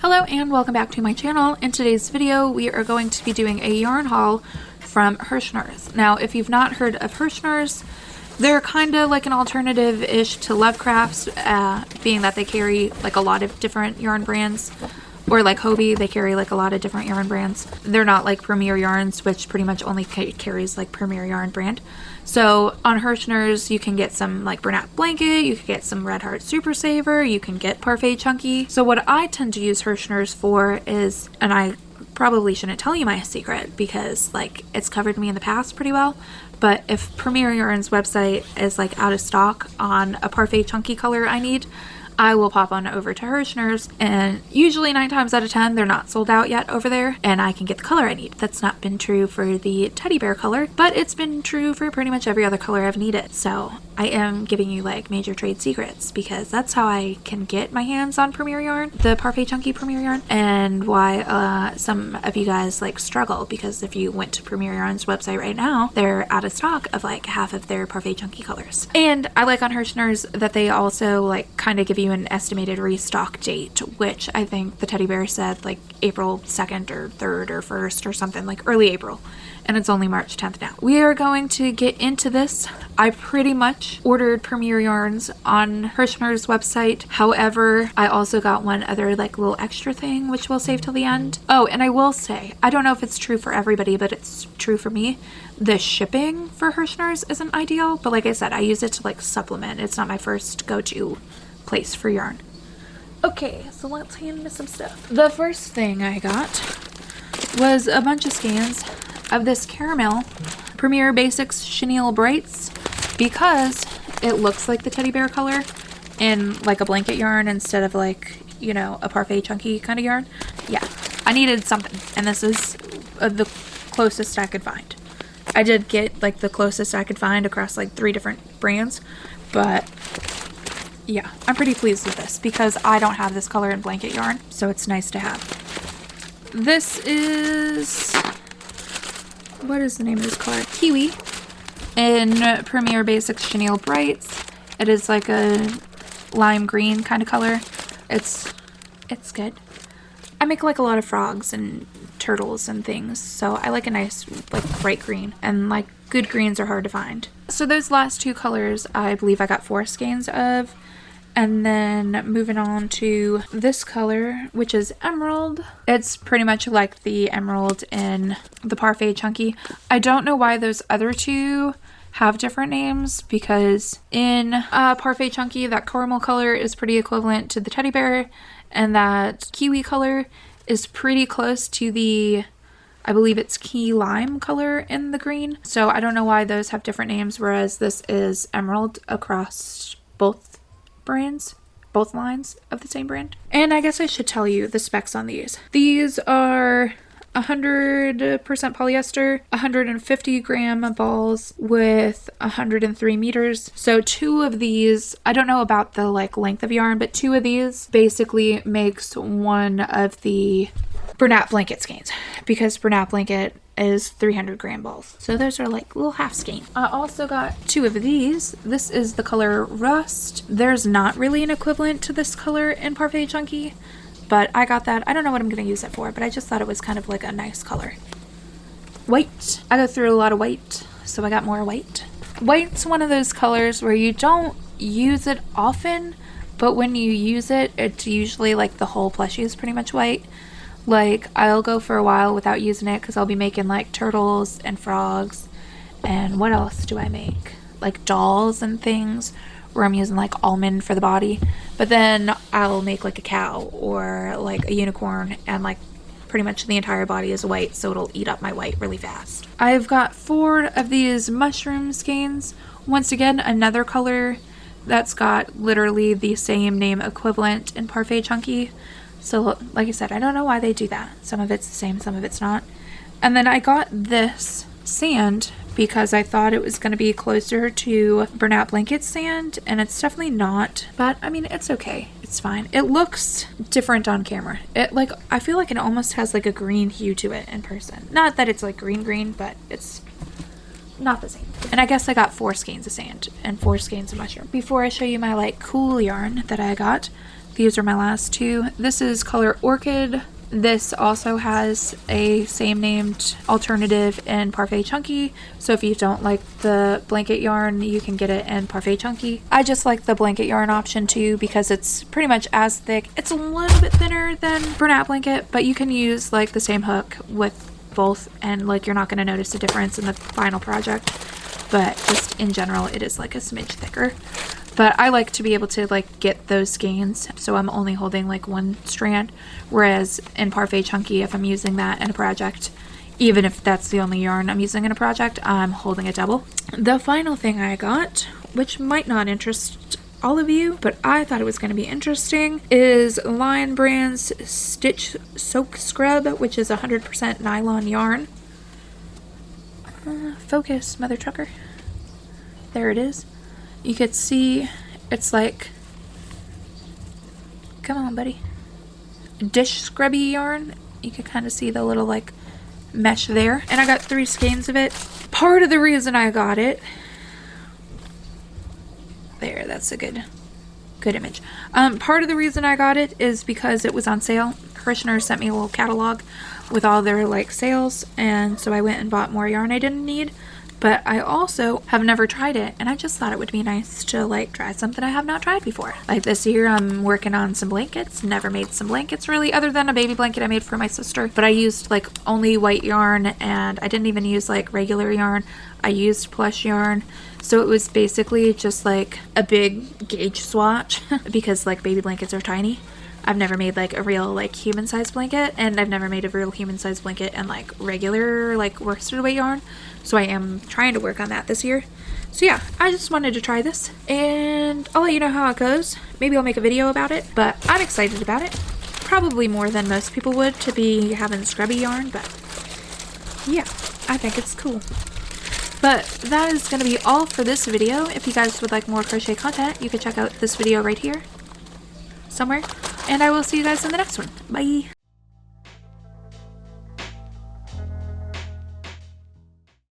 Hello and welcome back to my channel. In today's video we are going to be doing a yarn haul from Herrschners. Now if you've not heard of Herrschners, they're kind of like an alternative-ish to Lovecrafts, being that they carry like a lot of different yarn brands. Or like Hobie, they carry like a lot of different yarn brands. They're not like Premier Yarns, which pretty much only carries like Premier Yarn brand. So on Herrschners, you can get some like Bernat Blanket, you can get some Red Heart Super Saver, you can get Parfait Chunky. So what I tend to use Herrschners for is, and I probably shouldn't tell you my secret because like it's covered me in the past pretty well, but if Premier Yarn's website is like out of stock on a Parfait Chunky color I need, I will pop on over to Herrschners, and usually 9 times out of 10 they're not sold out yet over there and I can get the color I need. That's not been true for the teddy bear color, but it's been true for pretty much every other color I've needed. So I am giving you like major trade secrets because that's how I can get my hands on Premier Yarn, the Parfait Chunky Premier Yarn, and why some of you guys like struggle, because if you went to Premier Yarn's website right now, they're out of stock of like half of their Parfait Chunky colors. And I like on Herrschners that they also like kind of give you an estimated restock date, which I think the teddy bear said like April 2nd or 3rd or 1st or something, like early April, and it's only March 10th now. We are going to get into this. I pretty much ordered Premier Yarns on Herrschner's website. However, I also got one other like little extra thing which we'll save till the end. Oh, and I will say, I don't know if it's true for everybody, but it's true for me. The shipping for Herrschner's isn't ideal, but like I said, I use it to like supplement. It's not my first go-to place for yarn. Okay, so let's hand into some stuff. The first thing I got was a bunch of scans of this caramel Premier Basics Chenille Brights because it looks like the teddy bear color in like a blanket yarn instead of like, you know, a Parfait Chunky kind of yarn. Yeah, I needed something, and this is the closest I could find. I did get like the closest I could find across like 3 different brands, but yeah, I'm pretty pleased with this because I don't have this color in blanket yarn, so it's nice to have. This is, what is the name of this color? Kiwi in Premier Basics Chenille Brights. It is like a lime green kind of color. It's good. I make like a lot of frogs and turtles and things, so I like a nice like bright green, and like good greens are hard to find. So those last 2 colors I believe I got 4 skeins of. And then moving on to this color, which is Emerald. It's pretty much like the Emerald in the Parfait Chunky. I don't know why those other 2 have different names, because in Parfait Chunky, that caramel color is pretty equivalent to the teddy bear, and that kiwi color is pretty close to the, I believe it's key lime color in the green. So I don't know why those have different names, whereas this is Emerald across both brands, both lines of the same brand. And I guess I should tell you the specs on these. These are 100% polyester, 150 gram balls with 103 meters. So 2 of these, I don't know about the like length of yarn, but 2 of these basically makes one of the Bernat Blanket skeins, because Bernat Blanket is 300 gram balls. So those are like little half skein. I also got 2 of these. This is the color Rust. There's not really an equivalent to this color in Parfait Chunky, but I got that. I don't know what I'm going to use it for, but I just thought it was kind of like a nice color. White. I go through a lot of white, so I got more white. White's one of those colors where you don't use it often, but when you use it, it's usually like the whole plushie is pretty much white. Like, I'll go for a while without using it because I'll be making like turtles and frogs, and what else do I make? Like dolls and things where I'm using like almond for the body, but then I'll make like a cow or like a unicorn, and like pretty much the entire body is white, so it'll eat up my white really fast. I've got 4 of these mushroom skeins. Once again, another color that's got literally the same name equivalent in Parfait Chunky. So like I said, I don't know why they do that. Some of it's the same, some of it's not. And then I got this sand because I thought it was going to be closer to Bernat Blanket sand, and it's definitely not. But I mean, it's okay. It's fine. It looks different on camera. It like, I feel like it almost has like a green hue to it in person. Not that it's like green, but it's not the same. And I guess I got 4 skeins of sand and 4 skeins of mushroom. Before I show you my like cool yarn that I got, These are my last two. This is color Orchid. This also has a same named alternative in Parfait Chunky, so if you don't like the blanket yarn, you can get it in Parfait Chunky. I just like the blanket yarn option too because it's pretty much as thick. It's a little bit thinner than Bernat Blanket, but you can use like the same hook with both and like you're not going to notice a difference in the final project, but just in general it is like a smidge thicker. But I like to be able to like get those skeins, so I'm only holding like one strand, whereas in Parfait Chunky, if I'm using that in a project, even if that's the only yarn I'm using in a project, I'm holding a double. The final thing I got, which might not interest all of you, but I thought it was going to be interesting, is Lion Brand's Stitch Soak Scrub, which is 100% nylon yarn. Focus, mother trucker. There it is. You could see it's like, come on buddy, dish scrubby yarn. You can kind of see the little like mesh there, and I got 3 skeins of it. Part of the reason I got it, there, that's a good image. Part of the reason I got it is because it was on sale. Herrschners sent me a little catalog with all their like sales, and so I went and bought more yarn I didn't need. But I also have never tried it, and I just thought it would be nice to like try something I have not tried before. Like this year I'm working on some blankets. Never made some blankets really, other than a baby blanket I made for my sister, but I used like only white yarn, and I didn't even use like regular yarn. I used plush yarn, so it was basically just like a big gauge swatch because like baby blankets are tiny. I've never made like a real like human size blanket, and I've never made a real human size blanket and like regular like worsted weight yarn, so I am trying to work on that this year. So yeah, I just wanted to try this, and I'll let you know how it goes. Maybe I'll make a video about it, but I'm excited about it. Probably more than most people would to be having scrubby yarn, but yeah, I think it's cool. But that is going to be all for this video. If you guys would like more crochet content, you can check out this video right here somewhere. And I will see you guys in the next one. Bye!